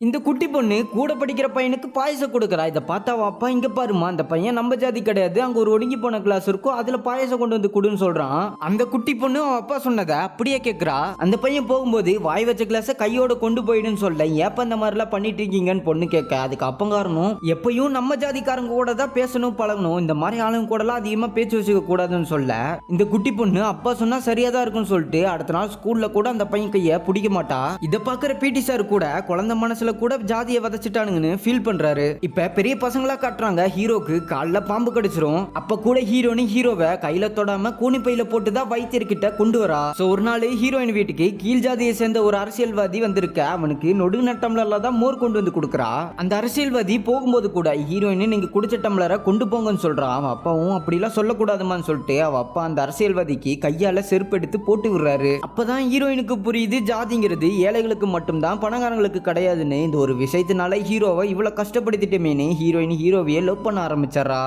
இந்த குட்டி பொண்ணு கூட படிக்கிற பையனுக்கு பாயசம் கொடுக்குறா. இதை பார்த்தா அவ அப்பா இங்க பாருமா, அந்த பையன் நம்ம ஜாதி கிடையாது, அங்க ஒரு ஒடுங்கி போன கிளாஸ் இருக்கும், அதுல பாயசம் கொண்டு வந்து கொடுன்னு சொல்றான். அந்த குட்டி பொண்ணு அவன் அப்பா சொன்னதை அப்படியே கேட்கறா. அந்த பையன் போகும்போது வாய் வச்ச கிளாஸை கையோட கொண்டு போயிடுன்னு சொல்ல, ஏப்ப இந்த மாதிரிலாம் பண்ணிட்டு இருக்கீங்கன்னு பொண்ணு கேட்க, அதுக்கு அப்பங்காரனும் எப்பயும் நம்ம ஜாதிக்காரங்க கூட தான் பேசணும் பழகணும், இந்த மாதிரி ஆளுங்க கூடலாம் அதிகமா பேச்சு வச்சுக்க கூடாதுன்னு சொல்ல, இந்த குட்டி பொண்ணு அப்பா சொன்னா சரியா தான் இருக்குன்னு சொல்லிட்டு அடுத்த நாள் ஸ்கூல்ல கூட அந்த பையன் கையை பிடிக்க மாட்டா. இதை பாக்குற பிடி சார் கூட குழந்தை மனசுல கூட ஜாதியை வதச்சிட்டானுங்கன்னு ஃபீல் பண்றாரு. இப்ப பெரிய பசங்களா காட்டுறாங்க, ஹீரோக்கு கால்ல பாம்பு கடிச்சிரும். அப்ப கூட ஹீரோனி ஹீரோவை கையில தொடாம கூனி பையில போட்டு தான் வைத்தியர்கிட்ட கொண்டு வரா. சோ ஒரு நாள் ஹீரோயின் வீட்டுக்கு கீழ் ஜாதியை சேர்ந்த ஒரு அரசியல்வாதி வந்திருக்க, அவனுக்கு நொடு டம்ளர்ல தான் மோர் கொண்டு வந்து கொடுக்குறா. அந்த அரசியல்வாதி போகும்போது கூட ஹீரோயின் நீங்க குடிச்ச டம்ளரை கொண்டு போங்கன்னு சொல்றா. அவன் அப்பாவும் அப்படிலாம் சொல்லக்கூடாதுமான்னு சொல்லிட்டு அவ அப்பா அந்த அரசியல்வாதிக்கு கையால செருப்பு எடுத்து போட்டு விடுறாரு. அப்பதான் ஹீரோயினுக்கு புரியுது, ஜாதிங்கிறது ஏழைகளுக்கு மட்டும்தான், பணக்காரங்களுக்கு கிடையாதுன்னு. இந்த ஒரு விஷயத்தினால ஹீரோவை இவ்வளவு கஷ்டப்படுத்திட்டமேனு ஹீரோயின் ஹீரோவையே லவ் பண்ண ஆரம்பிச்சாரா.